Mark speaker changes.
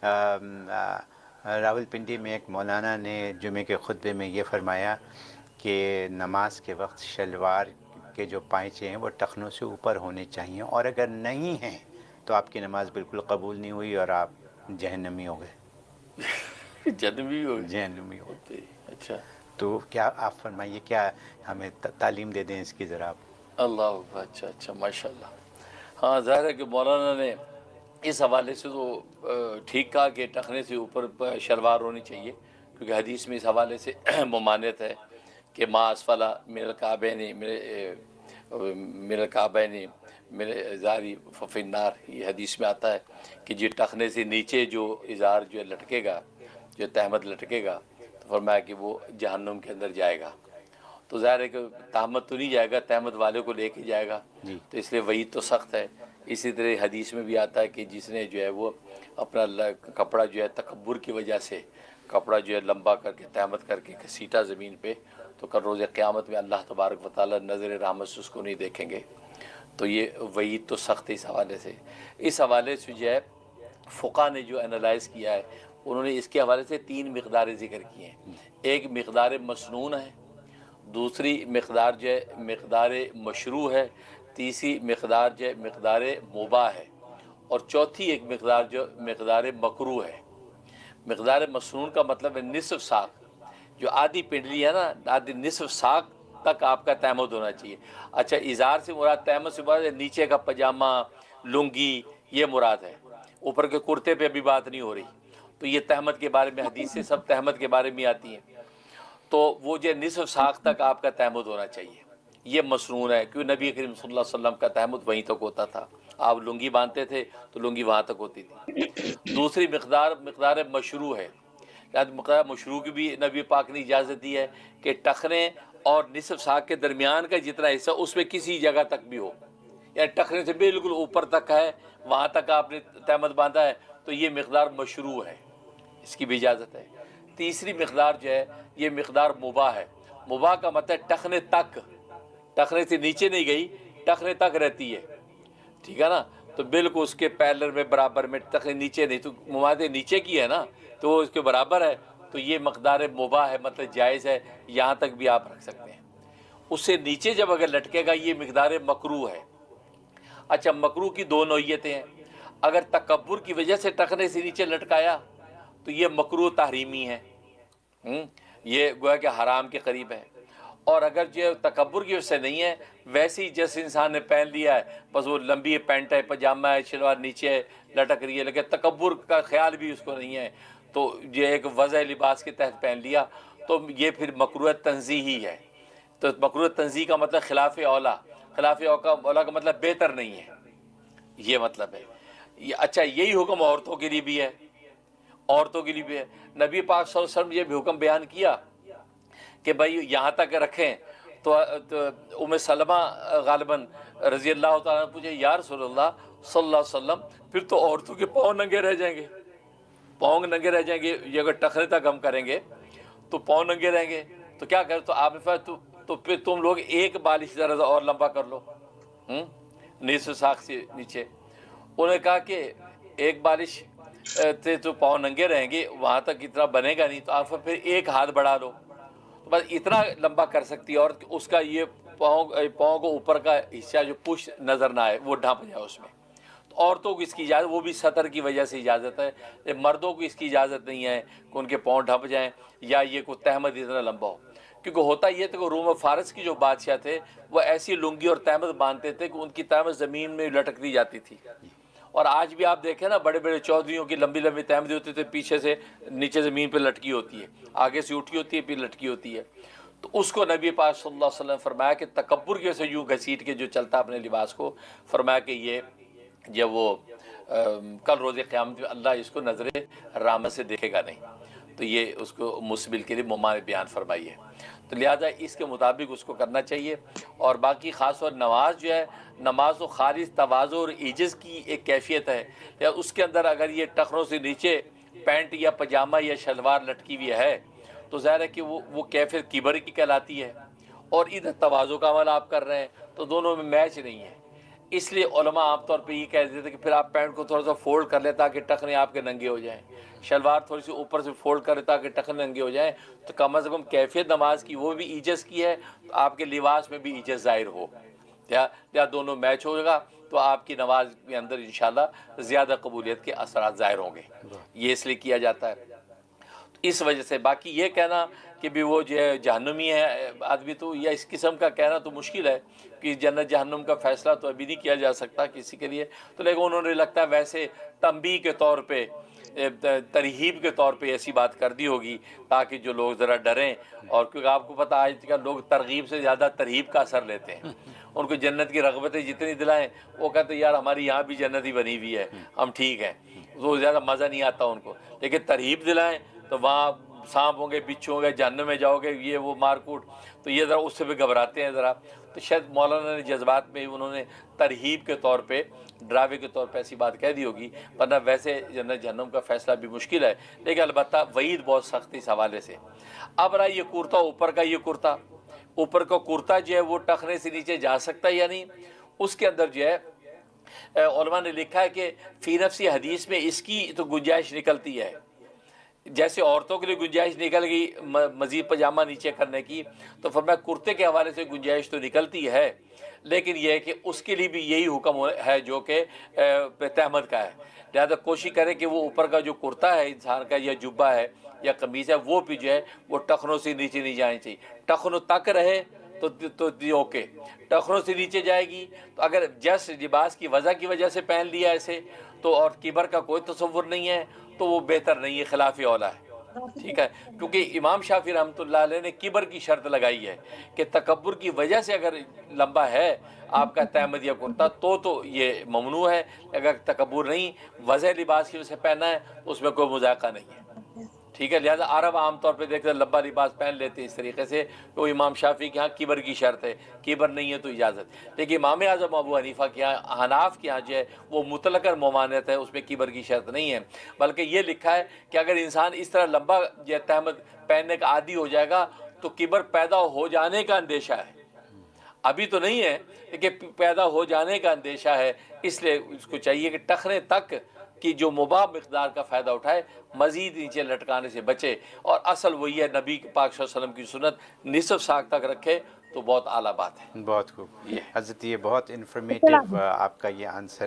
Speaker 1: راولپنڈی میں ایک مولانا نے جمعے کے خطبے میں یہ فرمایا کہ نماز کے وقت شلوار کے جو پائچے ہیں وہ ٹخنوں سے اوپر ہونے چاہیے، اور اگر نہیں ہیں تو آپ کی نماز بالکل قبول نہیں ہوئی اور آپ جہنمی ہو گئے،
Speaker 2: جنمی ہو
Speaker 1: جہنمی ہو
Speaker 2: ہوتے. اچھا،
Speaker 1: تو کیا آپ فرمائیے، کیا ہمیں تعلیم دے دیں اس کی ذرا آپ؟
Speaker 2: اللہ اکبر. اچھا اچھا، ماشاء اللہ. ہاں، ظاہر ہے کہ مولانا نے اس حوالے سے تو ٹھیک کہا کہ ٹخنے سے اوپر شلوار ہونی چاہیے، کیونکہ حدیث میں اس حوالے سے ممانعت ہے کہ ما اسفل من الکعبین من الکعبین من ازاری ففی النار. یہ حدیث میں آتا ہے کہ جی ٹخنے سے نیچے جو ازار جو لٹکے گا، جو تہمت لٹکے گا، تو فرمایا کہ وہ جہنم کے اندر جائے گا. تو ظاہر ہے کہ تہمت تو نہیں جائے گا، تہمت والے کو لے کے جائے گا،
Speaker 1: جی
Speaker 2: تو اس لیے وعید تو سخت ہے. اسی طرح حدیث میں بھی آتا ہے کہ جس نے جو ہے وہ اپنا کپڑا جو ہے تکبر کی وجہ سے کپڑا جو ہے لمبا کر کے تہمت کر کے گھسیٹا زمین پہ، تو کل روز قیامت میں اللہ تبارک و تعالیٰ نظر رحمت سے اس کو نہیں دیکھیں گے. تو یہ وعید تو سخت ہے اس حوالے سے. اس حوالے سے جو ہے فقہ نے جو انالائز کیا ہے، انہوں نے اس کے حوالے سے 3 مقداریں ذکر کی ہیں. ایک مقدار مسنون ہے، دوسری مقدار جو ہے مقدار مشروع ہے، تیسری مقدار جو ہے مقدار مباح ہے، اور چوتھی ایک مقدار جو مقدار مکروہ ہے. مقدار مسنون کا مطلب ہے نصف ساق، جو آدھی پنڈلی ہے نا، آدھی نصف ساق تک آپ کا تہمت ہونا چاہیے. اچھا، ازار سے مراد، تہمت سے مراد نیچے کا پاجامہ، لنگی، یہ مراد ہے. اوپر کے کرتے پہ ابھی بات نہیں ہو رہی. تو یہ تہمت کے بارے میں حدیث سے سب تہمت کے بارے میں آتی ہیں. تو وہ جو نصف ساق تک آپ کا تہمت ہونا چاہیے، یہ مسنون ہے، کیوں نبی کریم صلی اللہ علیہ وسلم کا تہمت وہیں تک ہوتا تھا. آپ لنگی باندھتے تھے تو لنگی وہاں تک ہوتی تھی. دوسری مقدار مشروع ہے. مقدار مشروع کی بھی نبی پاک نے اجازت دی ہے کہ ٹخنے اور نصف ساق کے درمیان کا جتنا حصہ اس میں کسی جگہ تک بھی ہو، یعنی ٹخنے سے بالکل اوپر تک ہے، وہاں تک آپ نے تہمت باندھا ہے، تو یہ مقدار مشروع ہے، اس کی بھی اجازت ہے. تیسری مقدار جو ہے یہ مقدار مباح ہے. مباح کا مطلب ٹخنے تک، ٹخنے سے نیچے نہیں گئی، ٹخنے تک رہتی ہے، ٹھیک ہے نا. تو بالکل اس کے پیلر میں برابر میں، ٹخنے نیچے نہیں، تو مماثل نیچے کی ہے نا، تو وہ اس کے برابر ہے، تو یہ مقدار مباح ہے، مطلب جائز ہے، یہاں تک بھی آپ رکھ سکتے ہیں. اس سے نیچے جب اگر لٹکے گا یہ مقدار مکروہ ہے. اچھا، مکروہ کی 2 نوعیتیں ہیں. اگر تکبر کی وجہ سے ٹخنے سے نیچے لٹکایا تو یہ مکروہ تحریمی ہے، یہ گویا کہ حرام کے قریب ہے. اور اگر جو تکبر کی وجہ سے نہیں ہے، ویسے ہی جیسے انسان نے پہن لیا ہے، بس وہ لمبی پینٹ ہے، پاجامہ ہے، شلوار نیچے ہے، لٹک رہی ہے، لیکن تکبر کا خیال بھی اس کو نہیں ہے، تو یہ ایک وضع لباس کے تحت پہن لیا، تو یہ پھر مکروہ تنزیہی ہے. تو مکروہ تنزیہی کا مطلب خلاف اولا، خلاف اولا کا مطلب بہتر نہیں ہے، یہ مطلب ہے. اچھا، یہی حکم عورتوں کے لیے بھی ہے، عورتوں کے لیے بھی ہے. نبی پاک صلی اللہ علیہ وسلم یہ بھی حکم بیان کیا کہ بھائی یہاں تک رکھیں. تو ام سلمہ غالباً رضی اللہ تعالیٰ نے پوچھے، یا رسول اللہ صلی اللہ علیہ وسلم، پھر تو عورتوں کے پاؤں ننگے رہ جائیں گے، پاؤں ننگے رہ جائیں گے، یہ اگر ٹخنے تک ہم کریں گے تو پاؤں ننگے رہیں گے، تو کیا کریں؟ تو آپ نے فرمایا تو پھر تم لوگ ایک بالش ذرا اور لمبا کر لو، نصف ساق سے نیچے. انہوں نے کہا کہ ایک بالش سے تو پاؤں ننگے رہیں گے، وہاں تک اتنا بنے گا نہیں، تو آپ پھر ایک ہاتھ بڑھا لو، تو بس اتنا لمبا کر سکتی ہے، اور اس کا یہ پاؤں کو اوپر کا حصہ جو پش نظر نہ آئے وہ ڈھانپ جائے اس میں. تو عورتوں کو اس کی اجازت، وہ بھی سطر کی وجہ سے اجازت ہے. مردوں کو اس کی اجازت نہیں ہے کہ ان کے پاؤں ڈھانپ جائیں یا یہ کوئی تہمت اتنا لمبا ہو. کیونکہ ہوتا یہ تھا کہ روم و فارس کی جو بادشاہ تھے وہ ایسی لنگی اور تہمت باندھتے تھے کہ ان کی تہمت زمین میں لٹکتی جاتی تھی. اور آج بھی آپ دیکھیں نا، بڑے بڑے چودھریوں کی لمبی لمبی تہمتیں ہوتی تھے، پیچھے سے نیچے زمین پہ لٹکی ہوتی ہے، آگے سے اٹھی ہوتی ہے پھر لٹکی ہوتی ہے. تو اس کو نبی پاک صلی اللہ علیہ وسلم فرمایا کہ تکبر کی وجہ سے یوں گھسیٹ کے جو چلتا اپنے لباس کو، فرمایا کہ یہ جب وہ کل روز قیامت میں اللہ اس کو نظر رحمت سے دیکھے گا نہیں. تو یہ اس کو مسبل کے لیے ممانع بیان فرمائی ہے. تو لہٰذا اس کے مطابق اس کو کرنا چاہیے. اور باقی خاص طور نماز جو ہے، نماز و خالص تواضع اور عجز کی ایک کیفیت ہے. اس کے اندر اگر یہ ٹخنوں سے نیچے پینٹ یا پاجامہ یا شلوار لٹکی ہوئی ہے تو ظاہر ہے کہ وہ کیفیت کبر کی کہلاتی ہے، اور ادھر تواضع کا عمل آپ کر رہے ہیں، تو دونوں میں میچ نہیں ہے. اس لیے علماء عام طور پہ یہ کہہ دیتے تھے کہ پھر آپ پینٹ کو تھوڑا سا فولڈ کر لیں تاکہ ٹخنے آپ کے ننگے ہو جائیں، شلوار تھوڑی سی اوپر سے فولڈ کریں تاکہ ٹخنے ننگے ہو جائیں، تو کم از کم کیفیت نماز کی وہ بھی ایجز کی ہے، تو آپ کے لباس میں بھی ایجز ظاہر ہو، یا دونوں میچ ہوگا تو آپ کی نماز کے اندر انشاءاللہ زیادہ قبولیت کے اثرات ظاہر ہوں گے. یہ اس لیے کیا جاتا ہے. اس وجہ سے باقی یہ کہنا کہ بھی وہ جو ہے جہنمی ہے آدمی، تو یا اس قسم کا کہنا تو مشکل ہے کہ جنت جہنم کا فیصلہ تو ابھی نہیں کیا جا سکتا کسی کے لیے. تو لیکن انہوں نے لگتا ہے ویسے تنبیہ کے طور پہ، ترہیب کے طور پہ ایسی بات کر دی ہوگی تاکہ جو لوگ ذرا ڈریں. اور کیونکہ آپ کو پتہ آج کل لوگ ترغیب سے زیادہ ترہیب کا اثر لیتے ہیں. ان کو جنت کی رغبتیں جتنی دلائیں وہ کہتے ہیں یار ہماری یہاں بھی جنت ہی بنی ہوئی ہے، ہم ٹھیک ہیں، وہ زیادہ مزہ نہیں آتا ان کو. لیکن ترہیب دلائیں تو وہاں سانپ ہوں گے، بچھو ہوں گے، جہنم میں جاؤ گے، یہ وہ مار کوٹ، تو یہ ذرا اس سے بھی گھبراتے ہیں ذرا. تو شاید مولانا نے جذبات میں انہوں نے ترہیب کے طور پہ، ڈراوے کے طور پہ ایسی بات کہہ دی ہوگی، ورنہ ویسے جنت جہنم کا فیصلہ بھی مشکل ہے. لیکن البتہ وعید بہت سخت اس حوالے سے. اب رہا یہ کرتا اوپر کا، یہ کرتا اوپر کا کرتا جو ہے وہ ٹخنے سے نیچے جا سکتا ہے یا نہیں، اس کے اندر جو ہے علماء نے لکھا ہے کہ فی نفسی حدیث میں اس کی تو گنجائش نکلتی ہے. جیسے عورتوں کے لیے گنجائش نکل گئی مزید پاجامہ نیچے کرنے کی، تو فرمایا کرتے کے حوالے سے گنجائش تو نکلتی ہے، لیکن یہ ہے کہ اس کے لیے بھی یہی حکم ہے جو کہ تہمت کا ہے. لہذا کوشش کرے کہ وہ اوپر کا جو کرتا ہے انسان کا، یا جبہ ہے یا قمیض ہے، وہ بھی جو ہے وہ ٹخنوں سے نیچے نہیں جانی چاہیے. ٹخنوں تک رہے تو اوکے، ٹخنوں سے نیچے جائے گی تو اگر جس لباس کی وجہ کی وجہ سے پہن لیا ایسے تو، اور کبر کا کوئی تصور نہیں ہے تو وہ بہتر نہیں ہے، خلاف اولا ہے. ٹھیک ہے، کیونکہ امام شافعی رحمۃ اللہ علیہ نے کبر کی شرط لگائی ہے کہ تکبر کی وجہ سے اگر لمبا ہے آپ کا تہمد یا کرتا تو یہ ممنوع ہے. اگر تکبر نہیں، وضع لباس کی وجہ سے پہنا ہے تو اس میں کوئی مذاقہ نہیں ہے. ٹھیک ہے، لہٰذا عرب عام طور پہ دیکھتے ہیں لمبا لباس پہن لیتے اس طریقے سے، تو امام شافعی کے ہاں کبر کی شرط ہے، کبر نہیں ہے تو اجازت. لیکن امام اعظم ابو حنیفہ کے ہاں، حناف کے ہاں جو ہے وہ مطلقاً ممانعت ہے، اس میں کبر کی شرط نہیں ہے. بلکہ یہ لکھا ہے کہ اگر انسان اس طرح لمبا یہ تہمد پہننے کا عادی ہو جائے گا تو کبر پیدا ہو جانے کا اندیشہ ہے. ابھی تو نہیں ہے لیکن پیدا ہو جانے کا اندیشہ ہے. اس لیے اس کو چاہیے کہ ٹخنے تک کی جو مباح مقدار کا فائدہ اٹھائے، مزید نیچے لٹکانے سے بچے. اور اصل وہی ہے نبی پاک صلی اللہ علیہ وسلم کی سنت، نصف ساق تک رکھے تو بہت اعلیٰ بات ہے.
Speaker 1: بہت خوب حضرت، یہ بہت انفارمیٹیو آپ کا یہ آنسر